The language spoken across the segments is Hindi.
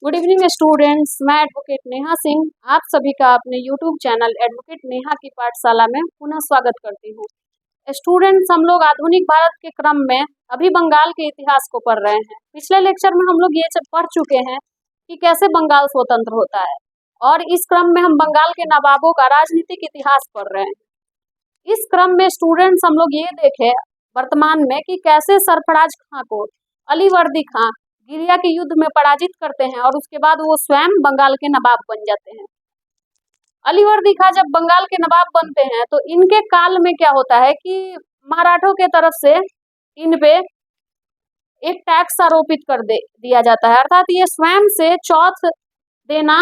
गुड इवनिंग स्टूडेंट्स, मैं एडवोकेट नेहा सिंह आप सभी का अपने यूट्यूब चैनल एडवोकेट नेहा की पाठशाला में पुनः स्वागत करती हूँ। स्टूडेंट्स, हम लोग आधुनिक भारत के क्रम में अभी बंगाल के इतिहास को पढ़ रहे हैं। पिछले लेक्चर में हम लोग ये सब पढ़ चुके हैं कि कैसे बंगाल स्वतंत्र होता है, और इस क्रम में हम बंगाल के नवाबों का राजनीतिक इतिहास पढ़ रहे हैं। इस क्रम में स्टूडेंट्स हम लोग ये देखे वर्तमान में कि कैसे सरफराज खां को अलीवर्दी खां गिरिया के युद्ध में पराजित करते हैं और उसके बाद वो स्वयं बंगाल के नवाब बन जाते हैं। अलीवर्दी खां जब बंगाल के नवाब बनते हैं तो इनके काल में क्या होता है कि मराठों के तरफ से इन पे एक टैक्स आरोपित कर दिया जाता है, अर्थात ये स्वयं से चौथ देना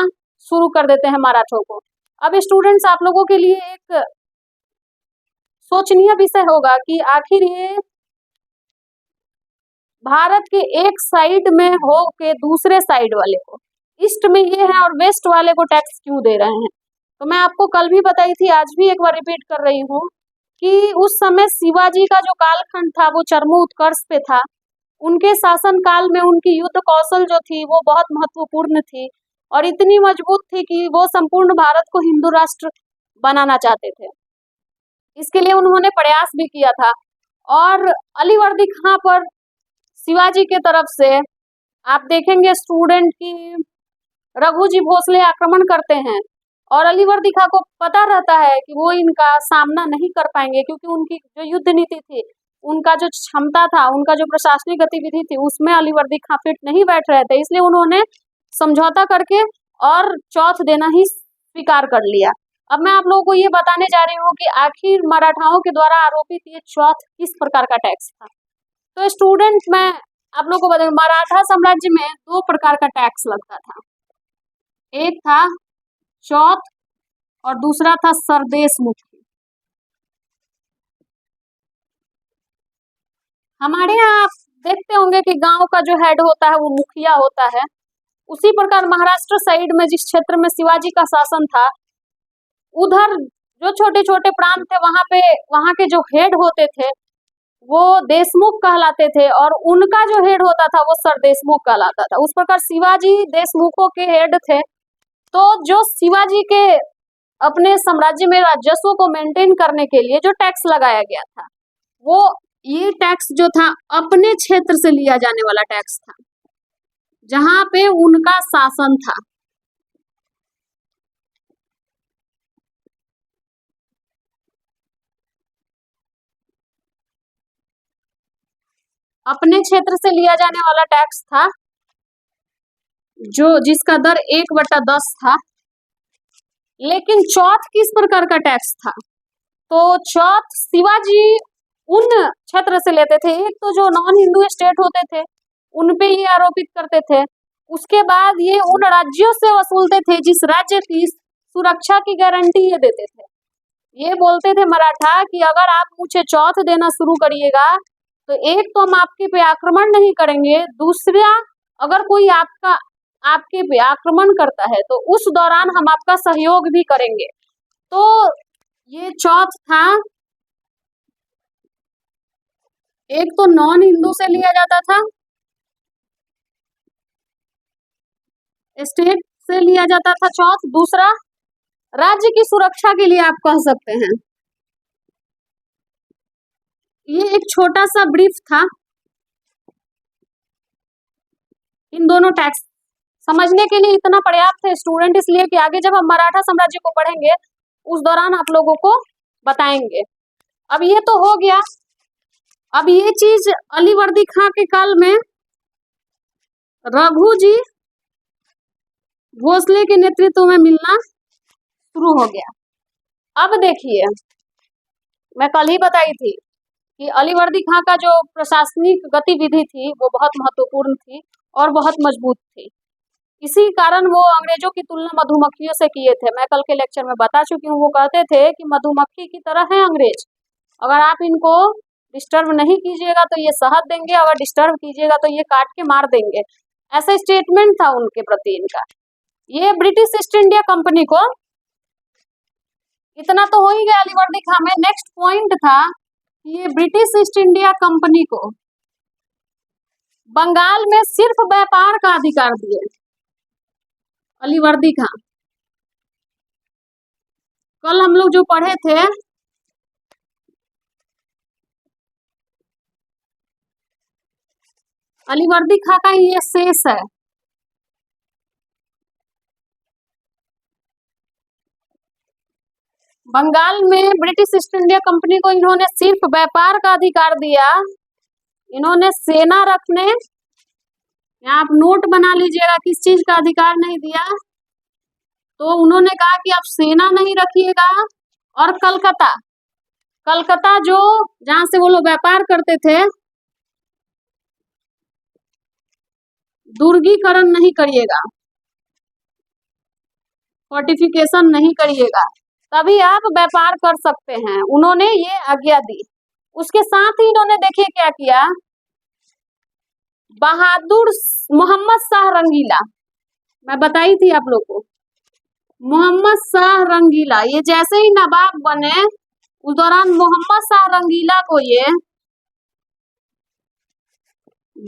शुरू कर देते हैं मराठों को। अब स्टूडेंट्स, आप लोगों के लिए एक सोचनीय विषय होगा कि आखिर ये भारत के एक साइड में हो के दूसरे साइड वाले को, ईस्ट में ये है और वेस्ट वाले को टैक्स क्यों दे रहे हैं। तो मैं आपको कल भी बताई थी, आज भी एक बार रिपीट कर रही हूँ कि उस समय शिवाजी का जो कालखंड था वो चरमोत्कर्ष पे था। उनके शासन काल में उनकी युद्ध कौशल जो थी वो बहुत महत्वपूर्ण थी और इतनी मजबूत थी कि वो संपूर्ण भारत को हिंदू राष्ट्र बनाना चाहते थे। इसके लिए उन्होंने प्रयास भी किया था और अलीवर्दी खां पर शिवाजी के तरफ से आप देखेंगे स्टूडेंट की रघुजी भोसले आक्रमण करते हैं और अलीवर्दी खां को पता रहता है कि वो इनका सामना नहीं कर पाएंगे, क्योंकि उनकी जो युद्ध नीति थी, उनका जो क्षमता था, उनका जो प्रशासनिक गतिविधि थी, उसमें अलीवर्दी खां फिट नहीं बैठ रहे थे। इसलिए उन्होंने समझौता करके और चौथ देना ही स्वीकार कर लिया। अब मैं आप लोगों को ये बताने जा रही हूँ कि आखिर मराठाओं के द्वारा आरोपित ये चौथ किस प्रकार का टैक्स था। तो स्टूडेंट, मैं आप लोगों को बताऊं, मराठा साम्राज्य में दो प्रकार का टैक्स लगता था। एक था चौथ और दूसरा था सरदेश मुक्ति। हमारे यहाँ आप देखते होंगे कि गांव का जो हेड होता है वो मुखिया होता है। उसी प्रकार महाराष्ट्र साइड में जिस क्षेत्र में शिवाजी का शासन था, उधर जो छोटे छोटे प्रांत थे वहां के जो हेड होते थे वो देशमुख कहलाते थे और उनका जो हेड होता था वो सरदेशमुख कहलाता था। उस प्रकार शिवाजी देशमुखों के हेड थे। तो जो शिवाजी के अपने साम्राज्य में राजस्व को मेंटेन करने के लिए जो टैक्स लगाया गया था, वो ये टैक्स जो था अपने क्षेत्र से लिया जाने वाला टैक्स था, जहां पे उनका शासन था। अपने क्षेत्र से लिया जाने वाला टैक्स था जो जिसका दर 1/10 था। लेकिन चौथ किस प्रकार का टैक्स था? तो चौथ शिवाजी उन क्षेत्र से लेते थे, एक तो जो नॉन हिंदू स्टेट होते थे उन पे ये आरोपित करते थे, उसके बाद ये उन राज्यों से वसूलते थे जिस राज्य की सुरक्षा की गारंटी ये देते थे। ये बोलते थे मराठा कि अगर आप मुझे चौथ देना शुरू करिएगा तो एक तो हम आपके पे आक्रमण नहीं करेंगे, दूसरा अगर कोई आपके पे आक्रमण करता है तो उस दौरान हम आपका सहयोग भी करेंगे। तो ये चौथ था, एक तो नॉन हिंदू से लिया जाता था, स्टेट से लिया जाता था चौथ, दूसरा राज्य की सुरक्षा के लिए आप कह सकते हैं। ये एक छोटा सा ब्रीफ था इन दोनों टैक्स समझने के लिए, इतना पर्याप्त है स्टूडेंट, इसलिए कि आगे जब हम मराठा साम्राज्य को पढ़ेंगे उस दौरान आप लोगों को बताएंगे। अब ये तो हो गया। अब ये चीज अलीवर्दी खां के काल में रघुजी भोसले के नेतृत्व में मिलना शुरू हो गया। अब देखिए, मैं कल ही बताई थी कि अलीवर्दी खां का जो प्रशासनिक गतिविधि थी वो बहुत महत्वपूर्ण थी और बहुत मजबूत थी। इसी कारण वो अंग्रेजों की तुलना मधुमक्खियों से किए थे। मैं कल के लेक्चर में बता चुकी हूँ, वो कहते थे कि मधुमक्खी की तरह है अंग्रेज, अगर आप इनको डिस्टर्ब नहीं कीजिएगा तो ये शहद देंगे, अगर डिस्टर्ब कीजिएगा तो ये काट के मार देंगे। ऐसा स्टेटमेंट था उनके प्रति इनका। ये ब्रिटिश ईस्ट इंडिया कंपनी को, इतना तो हो ही गया अलीवर्दी खां में। नेक्स्ट पॉइंट था कि ये ब्रिटिश ईस्ट इंडिया कंपनी को बंगाल में सिर्फ व्यापार का अधिकार दिए। अलीवर्दी खां। कल हम लोग जो पढ़े थे अलीवर्दी खां का ये शेष है। बंगाल में ब्रिटिश ईस्ट इंडिया कंपनी को इन्होंने सिर्फ व्यापार का अधिकार दिया, इन्होंने सेना रखने, यहाँ आप नोट बना लीजिएगा, किस चीज का अधिकार नहीं दिया। तो उन्होंने कहा कि आप सेना नहीं रखिएगा, और कलकत्ता कलकत्ता जो जहां से वो लोग व्यापार करते थे, दुर्गीकरण नहीं करिएगा, फोर्टिफिकेशन नहीं करिएगा, तभी आप व्यापार कर सकते हैं। उन्होंने ये आज्ञा दी। उसके साथ ही इन्होंने देखिए क्या किया, बहादुर मोहम्मद शाह रंगीला, मैं बताई थी आप लोग को, मोहम्मद शाह रंगीला ये जैसे ही नवाब बने, उस दौरान मोहम्मद शाह रंगीला को ये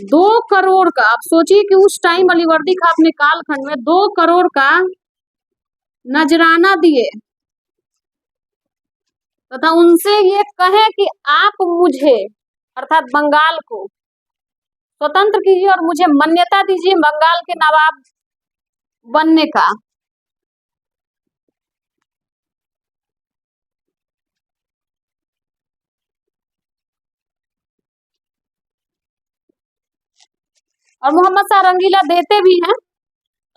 2 करोड़ का, आप सोचिए कि उस टाइम अलीवर्दी खां अपने कालखंड में 2 करोड़ का नजराना दिए तथा उनसे ये कहे कि आप मुझे अर्थात बंगाल को स्वतंत्र कीजिए और मुझे मान्यता दीजिए बंगाल के नवाब बनने का। और मोहम्मद शाह रंगीला देते भी हैं।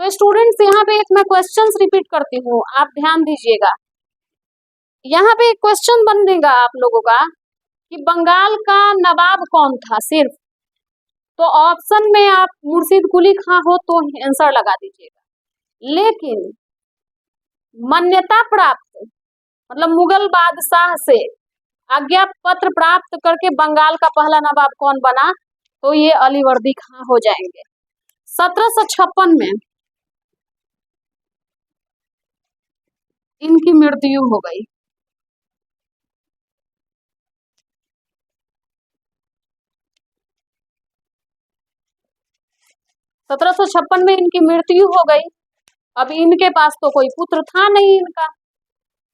तो स्टूडेंट्स यहाँ पे एक मैं क्वेश्चंस रिपीट करती हूँ, आप ध्यान दीजिएगा। यहाँ पे एक क्वेश्चन बनेगा आप लोगों का कि बंगाल का नवाब कौन था सिर्फ, तो ऑप्शन में आप मुर्शिद कुली खां हो तो आंसर लगा दीजिएगा। लेकिन मान्यता प्राप्त मतलब मुगल बादशाह से आज्ञा पत्र प्राप्त करके बंगाल का पहला नवाब कौन बना, तो ये अलीवर्दी खां हो जाएंगे। 1756 में इनकी मृत्यु हो गई। सत्रह सौ छप्पन में इनकी मृत्यु हो गई। अब इनके पास तो कोई पुत्र था नहीं इनका,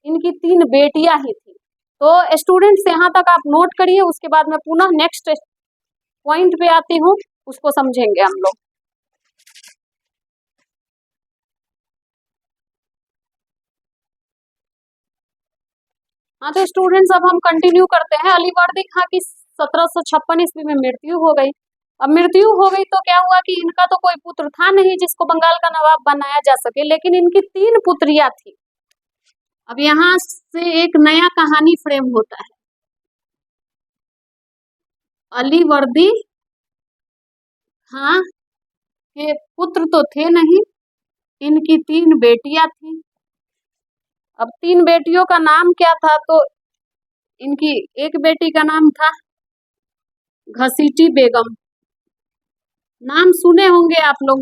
इनकी 3 बेटियां ही थी। तो स्टूडेंट्स यहाँ तक आप नोट करिए, उसके बाद मैं पुनः नेक्स्ट पॉइंट पे आती हूँ, उसको समझेंगे हम लोग। हाँ तो स्टूडेंट्स अब हम कंटिन्यू करते हैं। अलीवर्दी खां की 1756 ईस्वी में मृत्यु हो गई। अब मृत्यु हो गई तो क्या हुआ कि इनका तो कोई पुत्र था नहीं जिसको बंगाल का नवाब बनाया जा सके, लेकिन इनकी 3 पुत्रियां थी। अब यहाँ से एक नया कहानी फ्रेम होता है। अलीवर्दी खां के पुत्र तो थे नहीं, इनकी 3 बेटियां थी। अब 3 बेटियों का नाम क्या था, तो इनकी एक बेटी का नाम था घसीटी बेगम, नाम सुने होंगे आप लोग।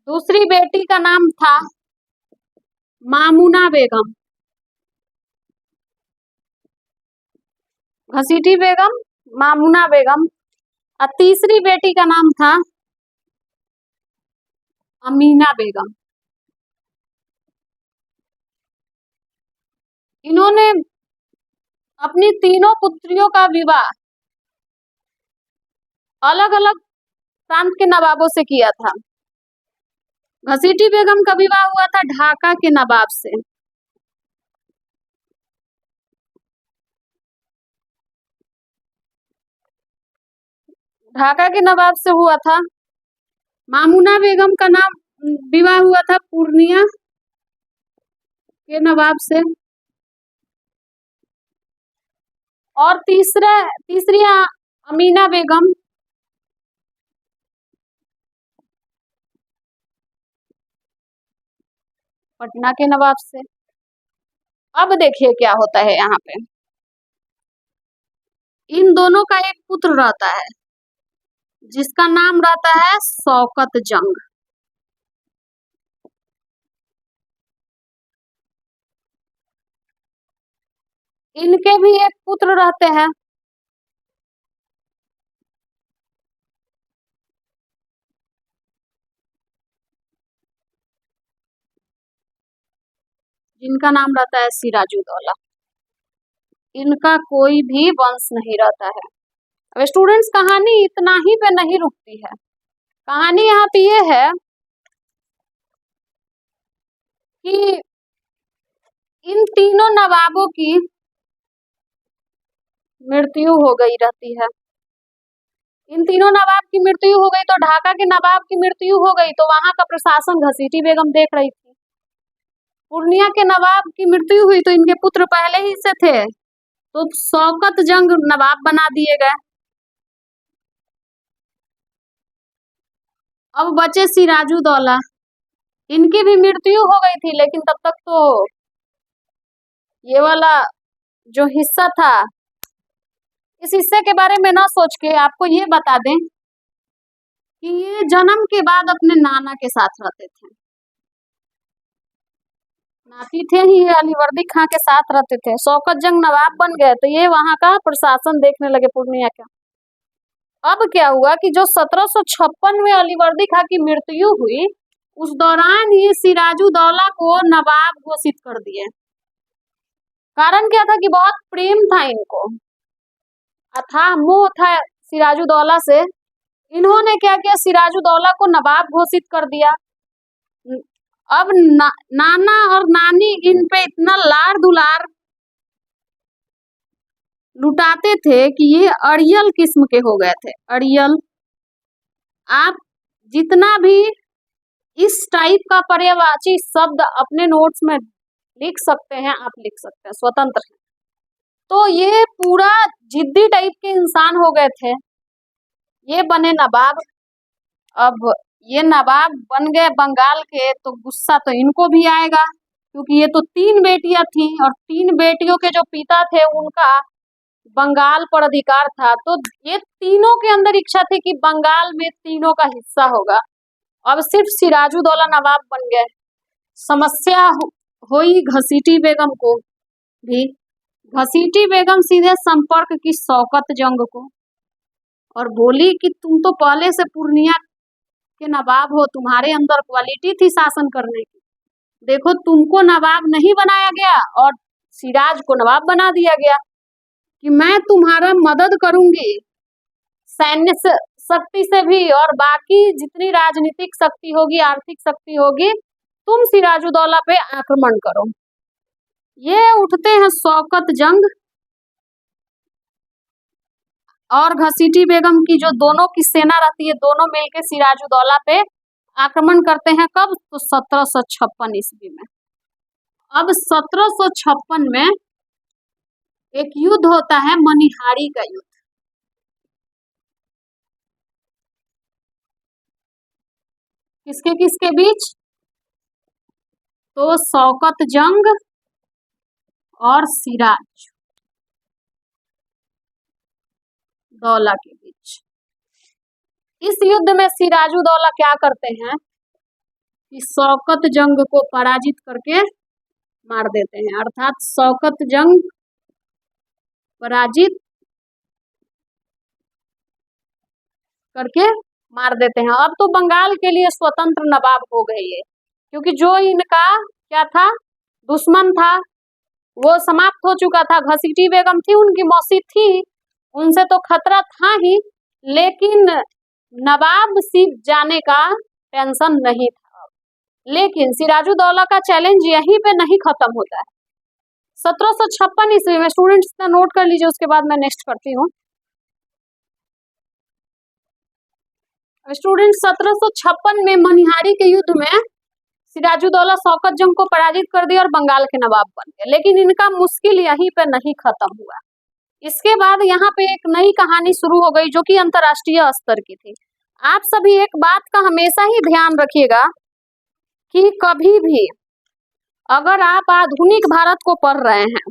दूसरी बेटी का नाम था मामूना बेगम, घसीटी बेगम, मामूना बेगम। और तीसरी बेटी का नाम था अमीना बेगम। इन्होंने अपनी तीनों पुत्रियों का विवाह अलग अलग प्रांत के नवाबों से किया था। घसीटी बेगम का विवाह हुआ था ढाका के नवाब से, ढाका के नवाब से हुआ था। मामूना बेगम का नाम विवाह हुआ था पूर्णिया के नवाब से। और तीसरी अमीना बेगम पटना के नवाब से। अब देखिए क्या होता है यहाँ पे, इन दोनों का एक पुत्र रहता है जिसका नाम रहता है शौकत जंग। इनके भी एक पुत्र रहते हैं, जिनका नाम रहता है सिराजुद्दौला, इनका कोई भी वंश नहीं रहता है। अब स्टूडेंट्स, कहानी इतना ही पे नहीं रुकती है। कहानी यहाँ पे ये है कि इन तीनों नवाबों की मृत्यु हो गई रहती है। इन तीनों नवाब की मृत्यु हो गई तो ढाका के नवाब की मृत्यु हो गई, तो वहां का प्रशासन घसीटी बेगम देख रही थी। पूर्णिया के नवाब की मृत्यु हुई तो इनके पुत्र पहले ही से थे, तो शौकत जंग नवाब बना दिए गए। अब बचे सिराजुद्दौला, इनकी भी मृत्यु हो गई थी, लेकिन तब तक तो ये वाला जो हिस्सा था, इस हिस्से के बारे में ना सोच के आपको ये बता दें कि ये जन्म के बाद अपने नाना के साथ रहते थे। नाती थे ही, ये अलीवर्दी खां के साथ रहते थे। शौकत जंग नवाब बन गए तो ये वहां का प्रशासन देखने लगे पूर्णिया का। अब क्या हुआ कि जो 1756 में अलीवर्दी खां की मृत्यु हुई, उस दौरान ये सिराजुद्दौला को नवाब घोषित कर दिए। कारण क्या था कि बहुत प्रेम था इनको, अथाह मोह था सिराजुद्दौला से। इन्होंने क्या किया, सिराजुद्दौला को नवाब घोषित कर दिया। अब नाना और नानी इन पे इतना लाड़ दुलार लुटाते थे कि ये अड़ियल किस्म के हो गए थे। अड़ियल, आप जितना भी इस टाइप का पर्यायवाची शब्द अपने नोट्स में लिख सकते हैं, आप लिख सकते हैं, स्वतंत्र है। तो ये पूरा जिद्दी टाइप के इंसान हो गए थे। ये बने नवाब। अब ये नवाब बन गए बंगाल के, तो गुस्सा तो इनको भी आएगा, क्योंकि ये तो 3 बेटियां थी और 3 बेटियों के जो पिता थे उनका बंगाल पर अधिकार था। तो ये तीनों के अंदर इच्छा थी कि बंगाल में तीनों का हिस्सा होगा। अब सिर्फ सिराजुद्दौला नवाब बन गए। समस्या हुई घसीटी बेगम को भी। घसीटी बेगम सीधे संपर्क की शौकत जंग को और बोली कि तुम तो पहले से पूर्णिया के नवाब हो, तुम्हारे अंदर क्वालिटी थी शासन करने की, देखो तुमको नवाब नहीं बनाया गया और सिराज को नवाब बना दिया गया, कि मैं तुम्हारा मदद करूंगी सैन्य शक्ति से भी, और बाकी जितनी राजनीतिक शक्ति होगी, आर्थिक शक्ति होगी, तुम सिराजुद्दौला पे आक्रमण करो। ये उठते हैं शौकत जंग और घसीटी बेगम की जो दोनों की सेना रहती है, दोनों मिलकर सिराजुद्दौला पे आक्रमण करते हैं। कब? तो 1756 ईस्वी में। अब 1756 में एक युद्ध होता है, मनिहारी का युद्ध। किसके किसके बीच? तो शौकत जंग और सिराज दौला के बीच। इस युद्ध में सिराजुद्दौला क्या करते हैं कि शौकत जंग को पराजित करके मार देते हैं, अर्थात शौकत जंग पराजित करके मार देते हैं। अब तो बंगाल के लिए स्वतंत्र नवाब हो गए ये, क्योंकि जो इनका क्या था, दुश्मन था, वो समाप्त हो चुका था। घसीटी बेगम थी, उनकी मौसी थी, उनसे तो खतरा था ही, लेकिन नवाब सीट जाने का टेंशन नहीं था। लेकिन सिराजुद्दौला का चैलेंज यहीं पे नहीं खत्म होता है। 1756 ईस्वी में, स्टूडेंट्स का नोट कर लीजिए, उसके बाद मैं नेक्स्ट करती हूँ। स्टूडेंट 1756 में मनिहारी के युद्ध में सिराजुद्दौला शौकत जंग को पराजित कर दिया और बंगाल के नवाब बन गए। लेकिन इनका मुश्किल यहीं पे नहीं खत्म हुआ। इसके बाद यहाँ पे एक नई कहानी शुरू हो गई, जो कि अंतरराष्ट्रीय स्तर की थी। आप सभी एक बात का हमेशा ही ध्यान रखिएगा कि कभी भी अगर आप आधुनिक भारत को पढ़ रहे हैं,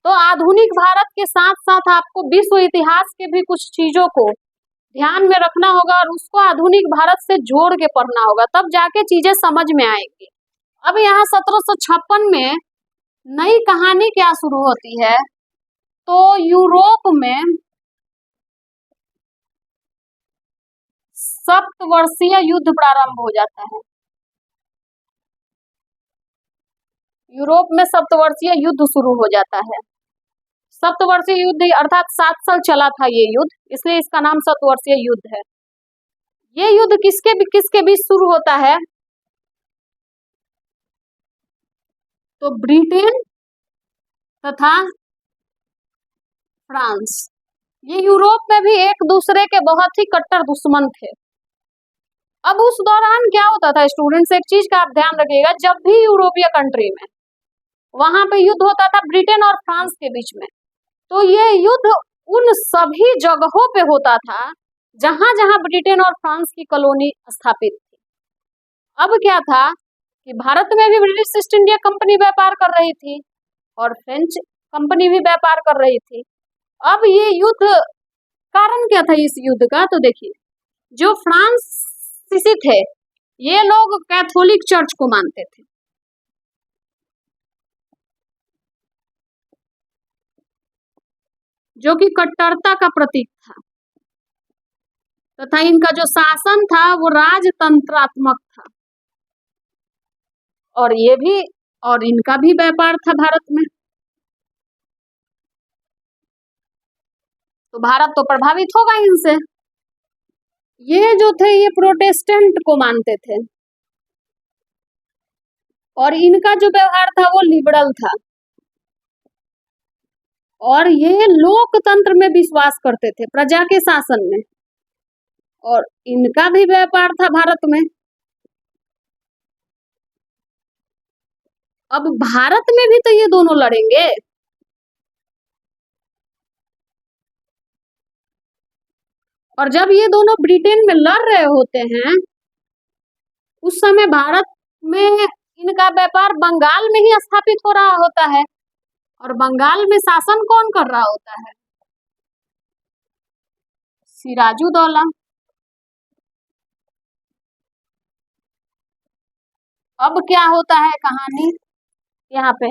तो आधुनिक भारत के साथ साथ आपको विश्व इतिहास के भी कुछ चीजों को ध्यान में रखना होगा और उसको आधुनिक भारत से जोड़ के पढ़ना होगा, तब जाके चीजें समझ में आएंगी। अब यहाँ 1756 में नई कहानी क्या शुरू होती है, तो यूरोप में सप्तवर्षीय युद्ध प्रारंभ हो जाता है। यूरोप में सप्तवर्षीय युद्ध शुरू हो जाता है। सप्तवर्षीय युद्ध अर्थात 7 साल चला था ये युद्ध, इसलिए इसका नाम सप्तवर्षीय युद्ध है। ये युद्ध किसके बीच शुरू होता है? तो ब्रिटेन तथा फ्रांस, ये यूरोप में भी एक दूसरे के बहुत ही कट्टर दुश्मन थे। अब उस दौरान क्या होता था स्टूडेंट्स, एक चीज का आप ध्यान रखिएगा, जब भी यूरोपीय कंट्री में वहां पे युद्ध होता था ब्रिटेन और फ्रांस के बीच में, तो ये युद्ध उन सभी जगहों पे होता था जहां जहां ब्रिटेन और फ्रांस की कॉलोनी स्थापित थी। अब क्या था कि भारत में भी ब्रिटिश ईस्ट इंडिया कंपनी व्यापार कर रही थी और फ्रेंच कंपनी भी व्यापार कर रही थी। अब ये युद्ध, कारण क्या था इस युद्ध का? तो देखिए, जो फ्रांसीसी थे ये लोग कैथोलिक चर्च को मानते थे, जो कि कट्टरता का प्रतीक था, तथा इनका जो शासन था वो राजतंत्रात्मक था, और इनका भी व्यापार था भारत में, तो भारत तो प्रभावित होगा इनसे। ये जो थे ये प्रोटेस्टेंट को मानते थे और इनका जो व्यवहार था वो लिबरल था, और ये लोकतंत्र में विश्वास करते थे, प्रजा के शासन में, और इनका भी व्यापार था भारत में। अब भारत में भी तो ये दोनों लड़ेंगे, और जब ये दोनों ब्रिटेन में लड़ रहे होते हैं उस समय भारत में इनका व्यापार बंगाल में ही स्थापित हो रहा होता है, और बंगाल में शासन कौन कर रहा होता है? सिराजुद्दौला। अब क्या होता है कहानी यहाँ पे?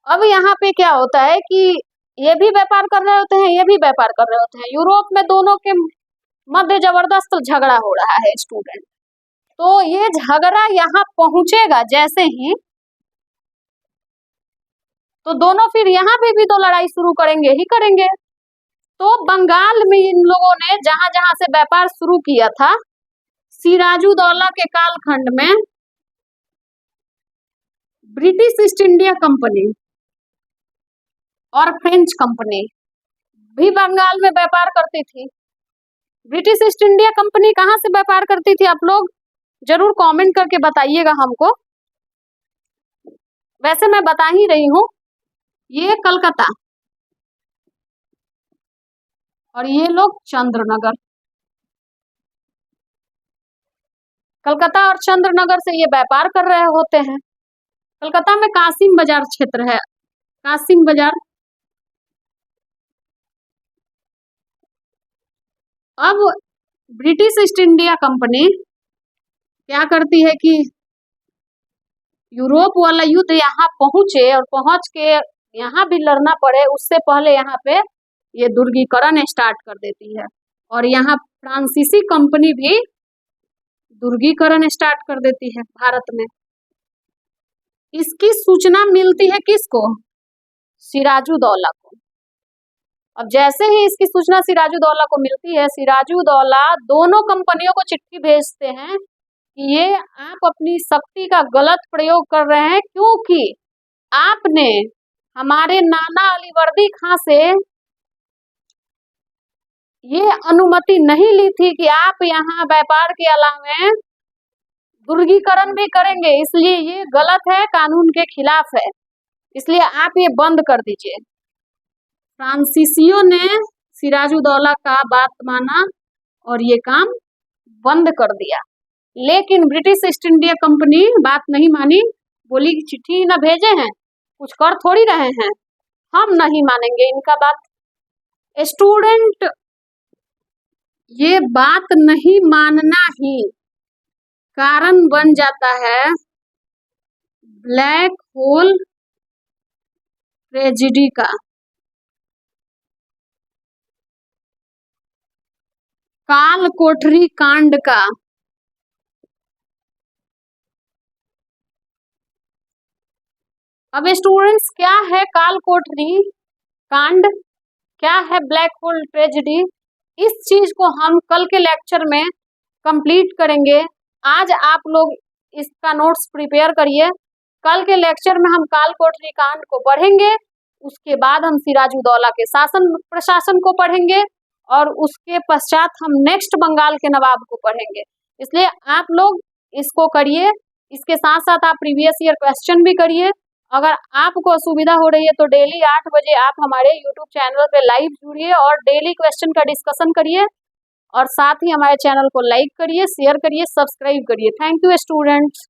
अब यहाँ पे क्या होता है कि ये भी व्यापार कर रहे होते हैं, ये भी व्यापार कर रहे होते हैं, यूरोप में दोनों के मध्य जबरदस्त झगड़ा हो रहा है स्टूडेंट। तो ये झगड़ा यहाँ पहुंचेगा जैसे ही, तो दोनों फिर यहाँ पे भी तो लड़ाई शुरू करेंगे ही करेंगे। तो बंगाल में इन लोगों ने जहां जहां से व्यापार शुरू किया था, सिराजुद्दौला के कालखंड में ब्रिटिश ईस्ट इंडिया कंपनी और फ्रेंच कंपनी भी बंगाल में व्यापार करती थी। ब्रिटिश ईस्ट इंडिया कंपनी कहाँ से व्यापार करती थी? आप लोग जरूर कमेंट करके बताइएगा हमको। वैसे मैं बता ही रही हूँ, ये कलकत्ता और ये लोग चंद्रनगर, कलकत्ता और चंद्रनगर से ये व्यापार कर रहे होते हैं। कलकत्ता में कासिम बाजार क्षेत्र है, कासिम बाजार। अब ब्रिटिश ईस्ट इंडिया कंपनी क्या करती है कि यूरोप वाला युद्ध यहाँ पहुंचे और पहुंच के यहाँ भी लड़ना पड़े उससे पहले यहाँ पे ये दुर्गीकरण स्टार्ट कर देती है, और यहाँ फ्रांसीसी कंपनी भी दुर्गीकरण स्टार्ट कर देती है भारत में। इसकी सूचना मिलती है किसको? सिराजुद्दौला को। अब जैसे ही इसकी सूचना सिराजुद्दौला को मिलती है, सिराजुद्दौला दोनों कंपनियों को चिट्ठी भेजते हैं कि ये आप अपनी शक्ति का गलत प्रयोग कर रहे हैं, क्योंकि आपने हमारे नाना अलीवर्दी खां से ये अनुमति नहीं ली थी कि आप यहाँ व्यापार के अलावा दुर्गीकरण भी करेंगे, इसलिए ये गलत है, कानून के खिलाफ है, इसलिए आप ये बंद कर दीजिए। फ्रांसीसियों ने सिराजुद्दौला का बात माना और ये काम बंद कर दिया, लेकिन ब्रिटिश ईस्ट इंडिया कंपनी बात नहीं मानी, बोली चिट्ठी न भेजे हैं, कुछ कर थोड़ी रहे हैं, हम नहीं मानेंगे इनका बात। स्टूडेंट, ये बात नहीं मानना ही कारण बन जाता है ब्लैक होल ट्रेजेडी का, काल कोठरी कांड का। अब स्टूडेंट्स, क्या है कालकोठरी कांड, क्या है ब्लैक होल ट्रेजेडी, इस चीज को हम कल के लेक्चर में कंप्लीट करेंगे। आज आप लोग इसका नोट्स प्रिपेयर करिए। कल के लेक्चर में हम कालकोठरी कांड को पढ़ेंगे, उसके बाद हम सिराजुद्दौला के शासन प्रशासन को पढ़ेंगे और उसके पश्चात हम नेक्स्ट बंगाल के नवाब को पढ़ेंगे। इसलिए आप लोग इसको करिए, इसके साथ साथ आप प्रीवियस ईयर क्वेश्चन भी करिए। अगर आपको असुविधा हो रही है तो डेली 8 बजे आप हमारे यूट्यूब चैनल पे लाइव जुड़िए और डेली क्वेश्चन का डिस्कशन करिए, और साथ ही हमारे चैनल को लाइक करिए, शेयर करिए, सब्सक्राइब करिए। Thank you students.